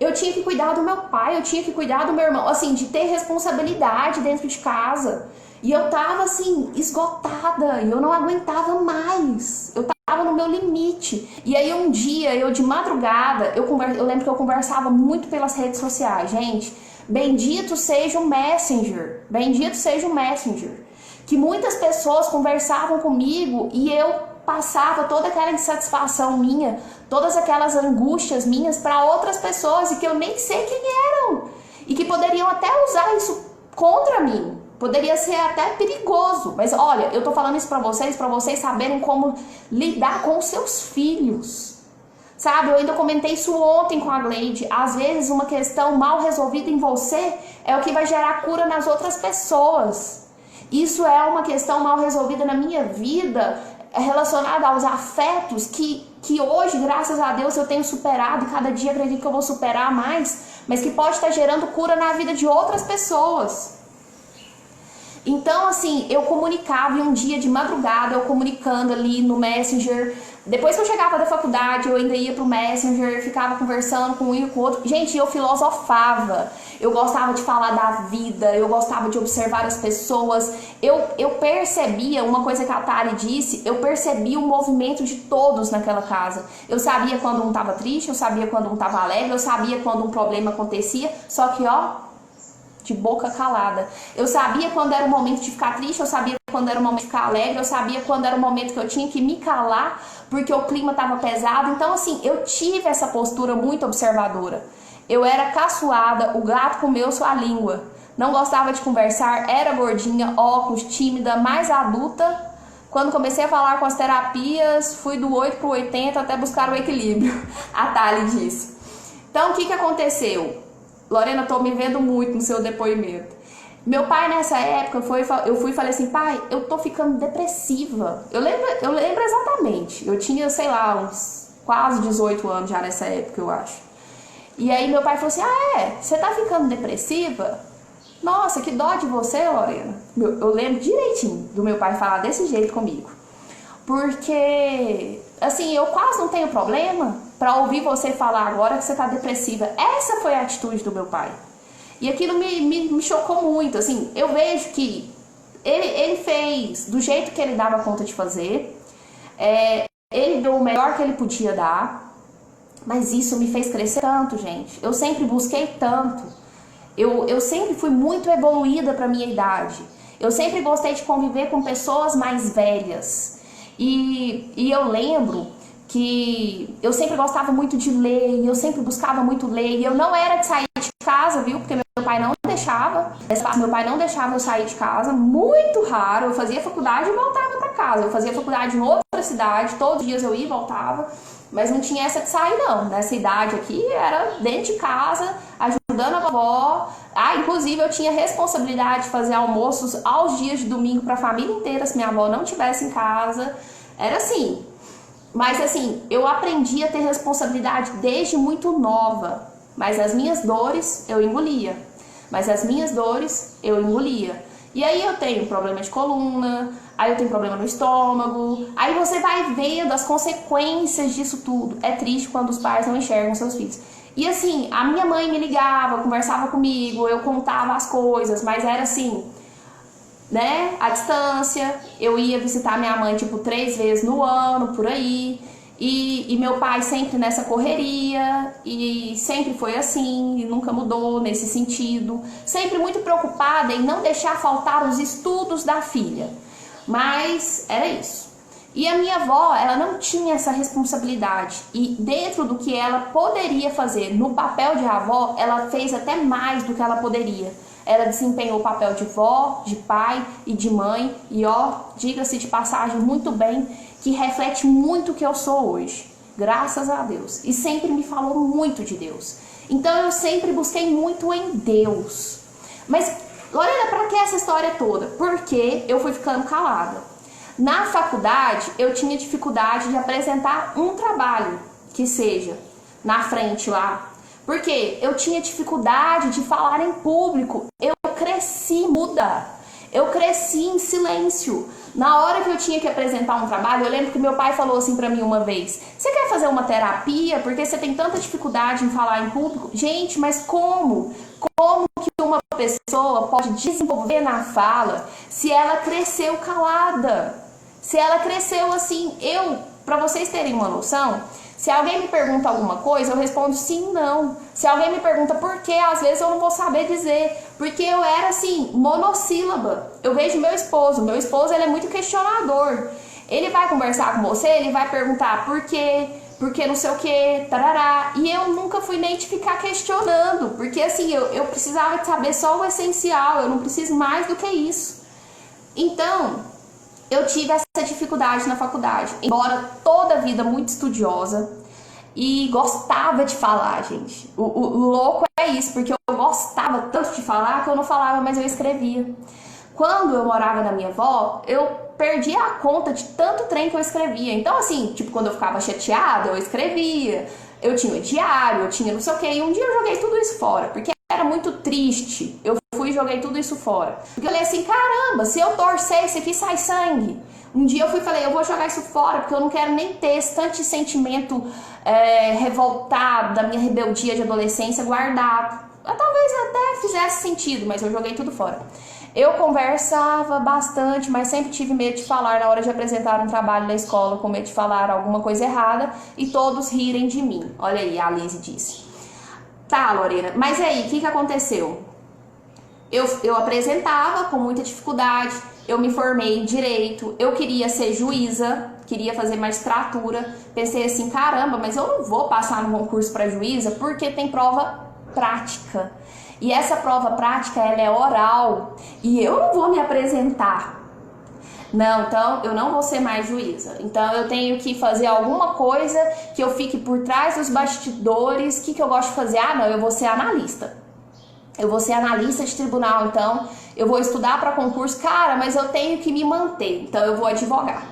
Eu tinha que cuidar do meu pai, eu tinha que cuidar do meu irmão, assim, de ter responsabilidade dentro de casa. E eu tava, assim, esgotada, e eu não aguentava mais. Eu tava no meu limite. E aí um dia, eu de madrugada, eu lembro que eu conversava muito pelas redes sociais. Gente, bendito seja o Messenger. Bendito seja o Messenger. Que muitas pessoas conversavam comigo e eu passava toda aquela insatisfação minha, todas aquelas angústias minhas para outras pessoas e que eu nem sei quem eram. E que poderiam até usar isso contra mim. Poderia ser até perigoso. Mas olha, eu tô falando isso para vocês saberem como lidar com os seus filhos. Sabe, eu ainda comentei isso ontem com a Gleide. Às vezes uma questão mal resolvida em você é o que vai gerar cura nas outras pessoas. Isso é uma questão mal resolvida na minha vida, relacionada aos afetos que hoje, graças a Deus, eu tenho superado e cada dia acredito que eu vou superar mais, mas que pode estar gerando cura na vida de outras pessoas. Então, assim, eu comunicava e um dia de madrugada, eu comunicando ali no Messenger. Depois que eu chegava da faculdade, eu ainda ia pro Messenger, ficava conversando com um e com o outro. Gente, eu filosofava. Eu gostava de falar da vida, eu gostava de observar as pessoas. Eu percebia, uma coisa que a Tari disse, eu percebia o movimento de todos naquela casa. Eu sabia quando um tava triste, eu sabia quando um tava alegre, eu sabia quando um problema acontecia. Só que, ó, de boca calada. Eu sabia quando era o momento de ficar triste, eu sabia quando era o momento de ficar alegre, eu sabia quando era o momento que eu tinha que me calar, porque o clima estava pesado. Então, assim, eu tive essa postura muito observadora. Eu era caçoada, o gato comeu sua língua. Não gostava de conversar, era gordinha, óculos, tímida, mais adulta. Quando comecei a falar com as terapias, fui do 8 pro 80 até buscar o equilíbrio. A Thali disse. Então, o que aconteceu? Lorena, tô me vendo muito no seu depoimento. Meu pai, nessa época, eu fui e falei assim, pai, eu tô ficando depressiva. Eu lembro exatamente. Eu tinha, sei lá, uns quase 18 anos já nessa época, eu acho. E aí meu pai falou assim, você tá ficando depressiva? Nossa, que dó de você, Lorena. Eu lembro direitinho do meu pai falar desse jeito comigo. Porque, assim, eu quase não tenho problema pra ouvir você falar agora que você tá depressiva. Essa foi a atitude do meu pai. E aquilo me chocou muito, assim, eu vejo que ele fez do jeito que ele dava conta de fazer, ele deu o melhor que ele podia dar, mas isso me fez crescer tanto, gente. Eu sempre busquei tanto, eu sempre fui muito evoluída pra minha idade, eu sempre gostei de conviver com pessoas mais velhas, e eu lembro que eu sempre gostava muito de ler, e eu sempre buscava muito ler, e eu não era de sair de casa, viu, porque meu pai não deixava, eu sair de casa, muito raro. Eu fazia faculdade e voltava pra casa, eu fazia faculdade em outra cidade, todos os dias eu ia e voltava, mas não tinha essa de sair não, nessa idade aqui era dentro de casa, ajudando a vovó. Inclusive eu tinha responsabilidade de fazer almoços aos dias de domingo pra família inteira, se minha avó não estivesse em casa, era assim. Mas assim, eu aprendi a ter responsabilidade desde muito nova, mas as minhas dores eu engolia. E aí eu tenho problema de coluna, aí eu tenho problema no estômago, aí você vai vendo as consequências disso tudo. É triste quando os pais não enxergam seus filhos. E assim, a minha mãe me ligava, conversava comigo, eu contava as coisas, mas era assim, né, à distância. Eu ia visitar minha mãe tipo 3 vezes no ano, por aí. E meu pai sempre nessa correria, e sempre foi assim, e nunca mudou nesse sentido. Sempre muito preocupada em não deixar faltar os estudos da filha. Mas era isso. E a minha avó, ela não tinha essa responsabilidade. E dentro do que ela poderia fazer no papel de avó, ela fez até mais do que ela poderia. Ela desempenhou o papel de vó, de pai e de mãe. E ó, diga-se de passagem, muito bem, que reflete muito o que eu sou hoje. Graças a Deus. E sempre me falou muito de Deus. Então eu sempre busquei muito em Deus. Mas, Lorena, pra que essa história toda? Porque eu fui ficando calada. Na faculdade, eu tinha dificuldade de apresentar um trabalho, que seja, na frente lá. Porque eu tinha dificuldade de falar em público. Eu cresci muda. Eu cresci em silêncio. Na hora que eu tinha que apresentar um trabalho, eu lembro que meu pai falou assim pra mim uma vez: você quer fazer uma terapia porque você tem tanta dificuldade em falar em público? Gente, mas como? Como que uma pessoa pode desenvolver na fala se ela cresceu calada? Se ela cresceu assim, pra vocês terem uma noção, se alguém me pergunta alguma coisa, eu respondo sim, não. Se alguém me pergunta por quê, às vezes eu não vou saber dizer. Porque eu era assim, monossílaba. Eu vejo meu esposo ele é muito questionador. Ele vai conversar com você, ele vai perguntar por quê, porque não sei o que, tarará. E eu nunca fui nem de ficar questionando, porque assim, eu precisava de saber só o essencial, eu não preciso mais do que isso. Então, eu tive essa dificuldade na faculdade, embora toda a vida muito estudiosa e gostava de falar, gente. O louco é isso, porque eu gostava tanto de falar que eu não falava, mas eu escrevia. Quando eu morava na minha avó, eu perdi a conta de tanto trem que eu escrevia. Então, assim, tipo, quando eu ficava chateada, eu escrevia. Eu tinha o diário, eu tinha não sei o quê. E um dia eu joguei tudo isso fora, porque era muito triste. Eu fui e joguei tudo isso fora. Porque eu falei assim, caramba, se eu torcer isso aqui sai sangue. Um dia eu fui e falei, eu vou jogar isso fora, porque eu não quero nem ter esse tanto de sentimento revoltado da minha rebeldia de adolescência guardado. Talvez até fizesse sentido, mas eu joguei tudo fora. Eu conversava bastante, mas sempre tive medo de falar na hora de apresentar um trabalho na escola, com medo de falar alguma coisa errada e todos rirem de mim. Olha aí, a Lizzie disse. Tá, Lorena, mas aí, o que aconteceu? Eu apresentava com muita dificuldade, eu me formei em Direito, eu queria ser juíza, queria fazer magistratura. Pensei assim, caramba, mas eu não vou passar no concurso para juíza porque tem prova prática. E essa prova prática, ela é oral, e eu não vou me apresentar. Não, então eu não vou ser mais juíza. Então eu tenho que fazer alguma coisa que eu fique por trás dos bastidores. O que eu gosto de fazer? Ah, não, eu vou ser analista. Eu vou ser analista de tribunal, então eu vou estudar para concurso. Cara, mas eu tenho que me manter, então eu vou advogar.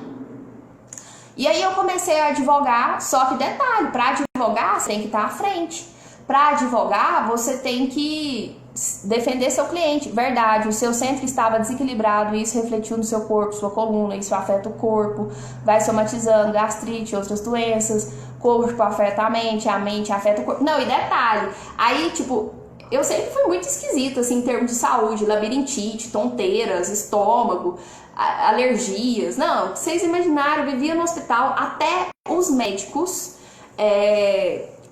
E aí eu comecei a advogar, só que detalhe, para advogar você tem que estar à frente. Para advogar, você tem que defender seu cliente. Verdade, o seu centro estava desequilibrado, isso refletiu no seu corpo, sua coluna, isso afeta o corpo, vai somatizando, gastrite, outras doenças, corpo afeta a mente afeta o corpo. Não, e detalhe, aí tipo, eu sempre fui muito esquisita assim, em termos de saúde, labirintite, tonteiras, estômago, alergias. Não, vocês imaginaram, eu vivia no hospital, até os médicos...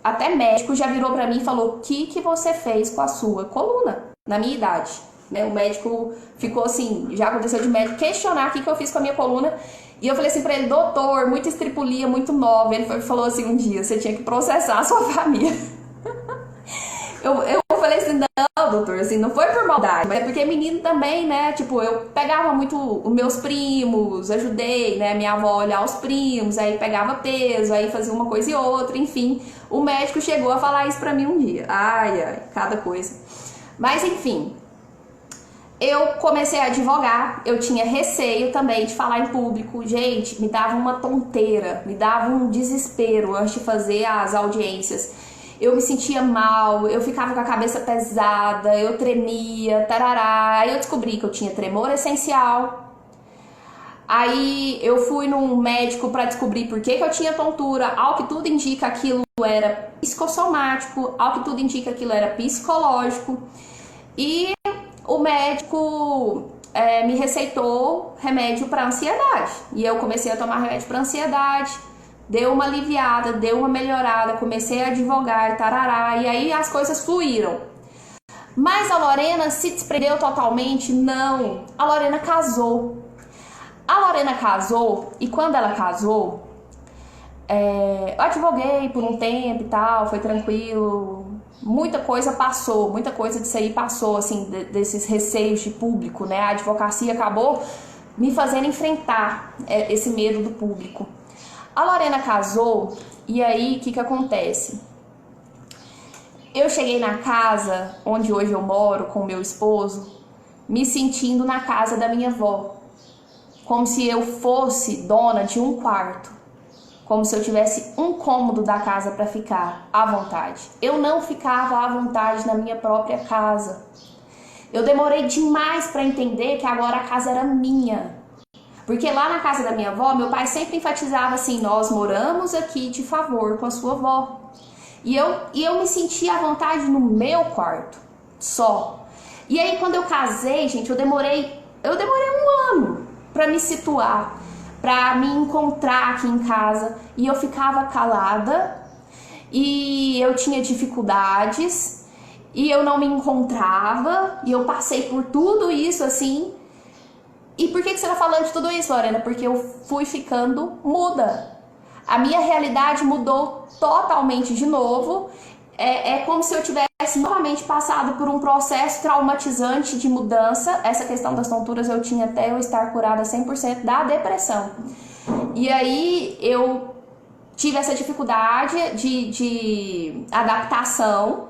Até médico já virou pra mim e falou: o que você fez com a sua coluna? Na minha idade. O médico ficou assim, já aconteceu de médico questionar o que eu fiz com a minha coluna. E eu falei assim pra ele: doutor, muita estripulia, muito nova. Ele falou assim um dia: você tinha que processar a sua família. Eu falei assim: não, doutor, assim, não foi por maldade, mas é porque menino também, né? Tipo, eu pegava muito os meus primos, ajudei, né, minha avó a olhar os primos, aí pegava peso, aí fazia uma coisa e outra, enfim. O médico chegou a falar isso pra mim um dia. Ai, cada coisa. Mas, enfim, eu comecei a advogar, eu tinha receio também de falar em público. Gente, me dava uma tonteira, me dava um desespero antes de fazer as audiências. Eu me sentia mal, eu ficava com a cabeça pesada, eu tremia, tarará. Aí eu descobri que eu tinha tremor essencial. Aí eu fui num médico para descobrir por que eu tinha tontura. Ao que tudo indica, aquilo era psicossomático, ao que tudo indica, aquilo era psicológico. E o médico me receitou remédio para ansiedade. E eu comecei a tomar remédio para ansiedade. deu uma aliviada, deu uma melhorada, comecei a advogar e tarará, e aí as coisas fluíram. Mas a Lorena se desprendeu totalmente? Não. A Lorena casou. A Lorena casou, e quando ela casou, eu advoguei por um tempo e tal, foi tranquilo. Muita coisa passou, muita coisa disso aí passou, assim, desses receios de público, né? A advocacia acabou me fazendo enfrentar esse medo do público. A Lorena casou, e aí o que acontece? Eu cheguei na casa onde hoje eu moro com o meu esposo, me sentindo na casa da minha avó, como se eu fosse dona de um quarto, como se eu tivesse um cômodo da casa para ficar à vontade. Eu não ficava à vontade na minha própria casa. Eu demorei demais para entender que agora a casa era minha. Porque lá na casa da minha avó, meu pai sempre enfatizava assim: nós moramos aqui de favor com a sua avó. E eu me sentia à vontade no meu quarto, só. E aí quando eu casei, gente, eu demorei um ano para me situar, para me encontrar aqui em casa. E eu ficava calada, e eu tinha dificuldades, e eu não me encontrava, e eu passei por tudo isso assim. E por que você tá falando de tudo isso, Lorena? Porque eu fui ficando muda. A minha realidade mudou totalmente de novo. É como se eu tivesse novamente passado por um processo traumatizante de mudança. Essa questão das tonturas eu tinha até eu estar curada 100% da depressão. E aí eu tive essa dificuldade de adaptação,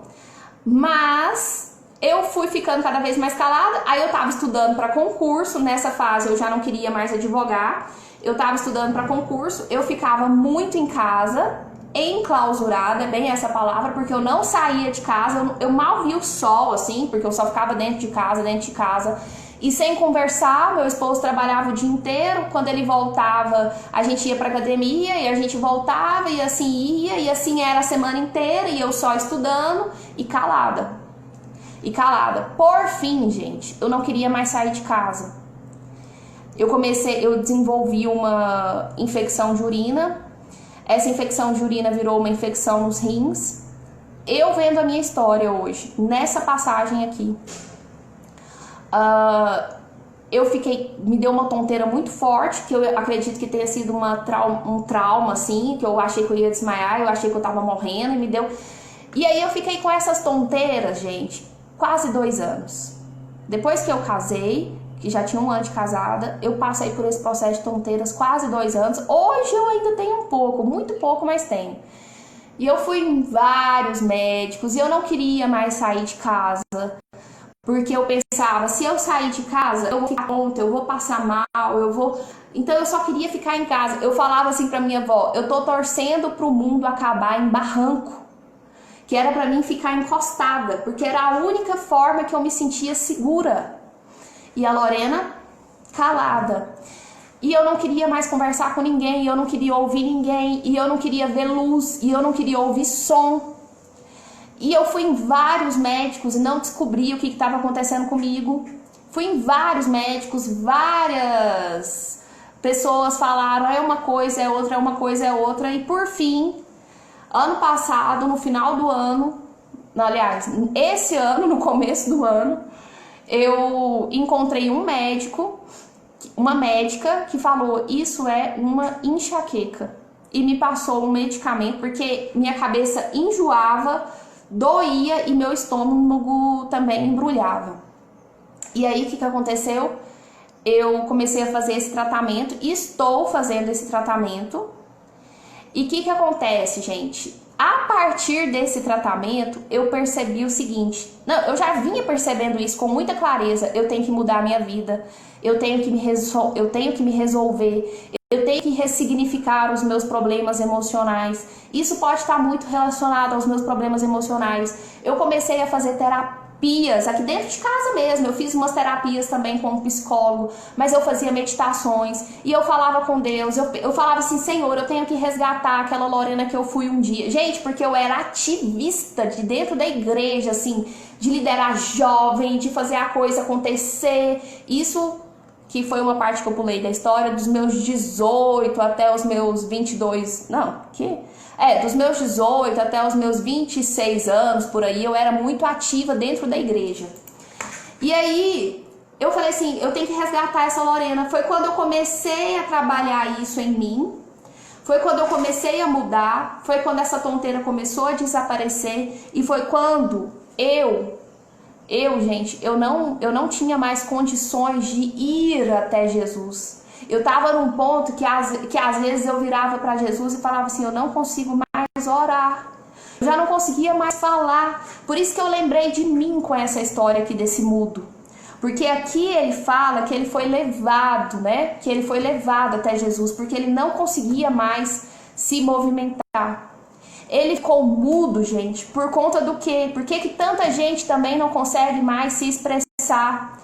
mas eu fui ficando cada vez mais calada. Aí eu tava estudando para concurso. Nessa fase eu já não queria mais advogar. Eu tava estudando para concurso. Eu ficava muito em casa, enclausurada, é bem essa palavra, porque eu não saía de casa. Eu mal via o sol, assim, porque eu só ficava dentro de casa. E sem conversar. Meu esposo trabalhava o dia inteiro. Quando ele voltava, a gente ia pra academia, e a gente voltava, e assim ia, e assim era a semana inteira, e eu só estudando e calada. Por fim, gente, eu não queria mais sair de casa. Eu desenvolvi uma infecção de urina. Essa infecção de urina virou uma infecção nos rins. Eu vendo a minha história hoje, nessa passagem aqui, me deu uma tonteira muito forte, que eu acredito que tenha sido um trauma, assim, que eu achei que eu ia desmaiar, eu achei que eu tava morrendo, E aí eu fiquei com essas tonteiras, gente, quase 2 anos. Depois que eu casei, que já tinha 1 ano de casada, eu passei por esse processo de tonteiras quase 2 anos. Hoje eu ainda tenho um pouco, muito pouco, mas tenho. E eu fui em vários médicos, e eu não queria mais sair de casa, porque eu pensava, se eu sair de casa, eu vou ficar tonta, eu vou passar mal, Então eu só queria ficar em casa. Eu falava assim pra minha avó: eu tô torcendo pro mundo acabar em barranco, que era pra mim ficar encostada, porque era a única forma que eu me sentia segura. E a Lorena calada. E eu não queria mais conversar com ninguém, eu não queria ouvir ninguém, e eu não queria ver luz, e eu não queria ouvir som. E eu fui em vários médicos e não descobri o que estava acontecendo comigo. Fui em vários médicos, várias pessoas falaram: é uma coisa, é outra, é uma coisa, é outra. E por fim, ano passado, no final do ano, aliás, esse ano, no começo do ano, eu encontrei um médico, uma médica, que falou: isso é uma enxaqueca. E me passou um medicamento, porque minha cabeça enjoava, doía, e meu estômago também embrulhava. E aí o que aconteceu? Eu comecei a fazer esse tratamento, e estou fazendo esse tratamento. E o que acontece, gente? A partir desse tratamento, eu percebi o seguinte: não, eu já vinha percebendo isso com muita clareza. Eu tenho que mudar a minha vida, eu tenho que me resolver, eu tenho que ressignificar os meus problemas emocionais. Isso pode estar muito relacionado aos meus problemas emocionais. Eu comecei a fazer terapias aqui dentro de casa mesmo. Eu fiz umas terapias também com um psicólogo, mas eu fazia meditações e eu falava com Deus. Eu falava assim: Senhor, eu tenho que resgatar aquela Lorena que eu fui um dia. Gente, porque eu era ativista de dentro da igreja, assim, de liderar jovem, de fazer a coisa acontecer. Isso que foi uma parte que eu pulei da história, dos meus 18 até os meus 22, dos meus 18 até os meus 26 anos, por aí, eu era muito ativa dentro da igreja. E aí, eu falei assim, eu tenho que resgatar essa Lorena. Foi quando eu comecei a trabalhar isso em mim, foi quando eu comecei a mudar, foi quando essa tonteira começou a desaparecer, e foi quando gente, eu não tinha mais condições de ir até Jesus. Eu tava num ponto que às vezes eu virava para Jesus e falava assim, eu não consigo mais orar. Eu já não conseguia mais falar. Por isso que eu lembrei de mim com essa história aqui desse mudo. Porque aqui ele fala que ele foi levado, né? Que ele foi levado até Jesus, porque ele não conseguia mais se movimentar. Ele ficou mudo, gente, por conta do quê? Por que tanta gente também não consegue mais se expressar?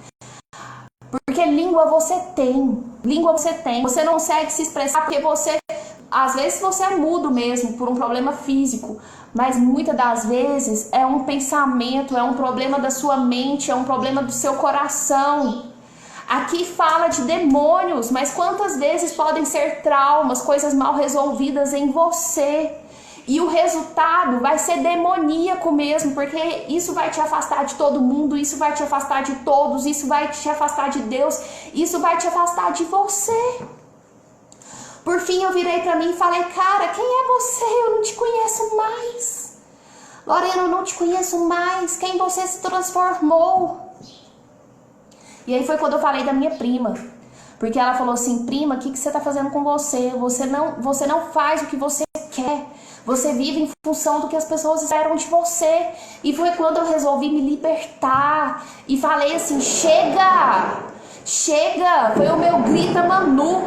Porque língua você tem. Você não consegue se expressar porque às vezes você é mudo mesmo, por um problema físico. Mas muitas das vezes é um pensamento, é um problema da sua mente, é um problema do seu coração. Aqui fala de demônios, mas quantas vezes podem ser traumas, coisas mal resolvidas em você? E o resultado vai ser demoníaco mesmo, porque isso vai te afastar de todo mundo, isso vai te afastar de todos, isso vai te afastar de Deus, isso vai te afastar de você. Por fim eu virei pra mim e falei, cara, quem é você? Eu não te conheço mais. Lorena, eu não te conheço mais. Quem você se transformou? E aí foi quando eu falei da minha prima. Porque ela falou assim, prima, o que você tá fazendo com você? Você não faz o que você quer. Você vive em função do que as pessoas esperam de você. E foi quando eu resolvi me libertar. E falei assim, chega! Chega! Foi o meu grita Manu.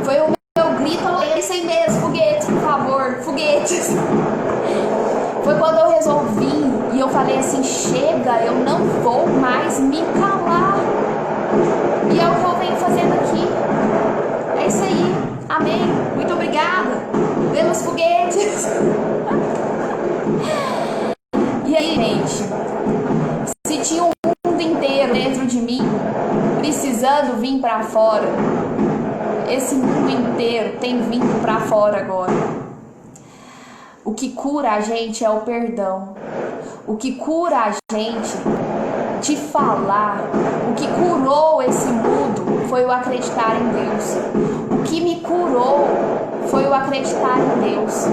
Foi o meu grito, é isso aí mesmo, foguetes, por favor, foguetes. Foi quando eu resolvi e eu falei assim, chega, eu não vou mais me calar. E é o que eu venho fazendo aqui. É isso aí, amém, muito obrigada pelos foguetes. E aí, gente, se tinha um mundo inteiro dentro de mim, precisando vir pra fora, esse mundo inteiro tem vindo pra fora agora. O que cura a gente é o perdão. O que cura a gente de falar, o que curou esse mundo foi o acreditar em Deus. O que me curou foi o acreditar em Deus.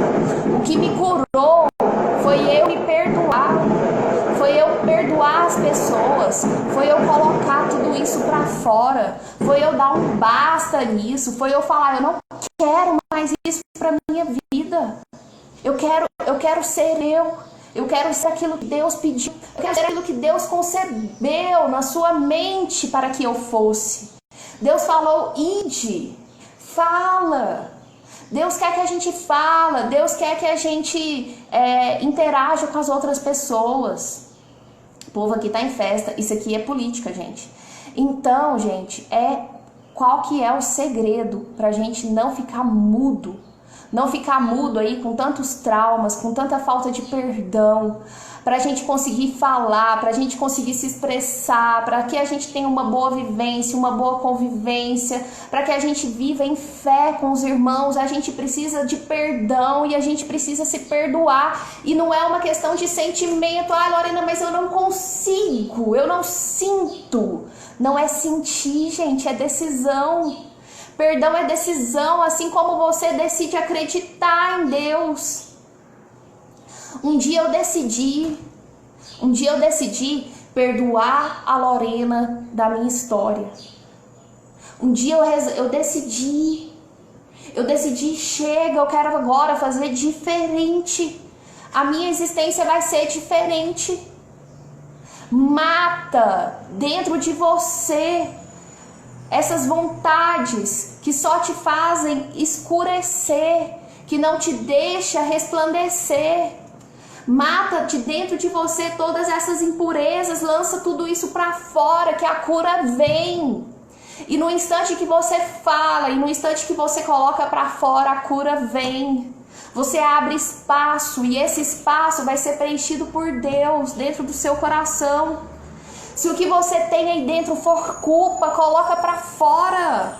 O que me curou foi eu me perdoar. Foi eu perdoar as pessoas, foi eu colocar tudo isso pra fora, foi eu dar um basta nisso, foi eu falar, eu não quero mais isso pra minha vida. Eu quero ser eu quero ser aquilo que Deus pediu, eu quero ser aquilo que Deus concebeu na sua mente para que eu fosse. Deus falou, ide, fala. Deus quer que a gente fala, Deus quer que a gente interaja com as outras pessoas. O povo aqui tá em festa, isso aqui é política, gente. Então, gente, qual que é o segredo pra gente não ficar mudo? Não ficar mudo aí com tantos traumas, com tanta falta de perdão, pra gente conseguir falar, pra gente conseguir se expressar, pra que a gente tenha uma boa vivência, uma boa convivência, pra que a gente viva em fé com os irmãos. A gente precisa de perdão e a gente precisa se perdoar. E não é uma questão de sentimento, Lorena, mas eu não consigo, eu não sinto. Não é sentir, gente, é decisão. Perdão é decisão, assim como você decide acreditar em Deus. Um dia eu decidi perdoar a Lorena da minha história. Um dia eu decidi, chega, eu quero agora fazer diferente. A minha existência vai ser diferente. Mata dentro de você essas vontades que só te fazem escurecer, que não te deixa resplandecer. Mata de dentro de você todas essas impurezas, lança tudo isso para fora, que a cura vem. E no instante que você fala, e no instante que você coloca para fora, a cura vem. Você abre espaço, e esse espaço vai ser preenchido por Deus dentro do seu coração. Se o que você tem aí dentro for culpa, coloca pra fora.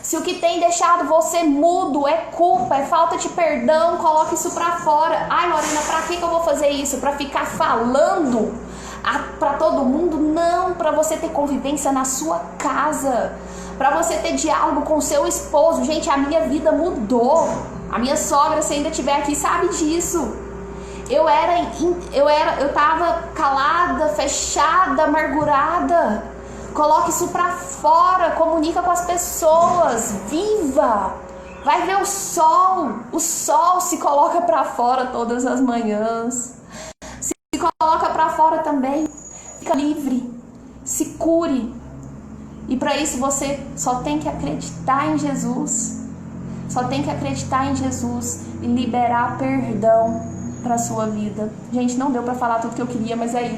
Se o que tem deixado você mudo é culpa, é falta de perdão, coloca isso pra fora. Ai, Lorena, pra que eu vou fazer isso? Pra ficar falando pra todo mundo? Não, pra você ter convivência na sua casa, pra você ter diálogo com o seu esposo. Gente, a minha vida mudou. A minha sogra, se ainda estiver aqui, sabe disso. Eu tava calada, fechada, amargurada. Coloque isso pra fora, comunica com as pessoas, viva. Vai ver o sol se coloca pra fora todas as manhãs. Se coloca pra fora também, fica livre, se cure. E para isso você só tem que acreditar em Jesus. Só tem que acreditar em Jesus e liberar perdão para sua vida. Gente, não deu para falar tudo que eu queria, mas é isso.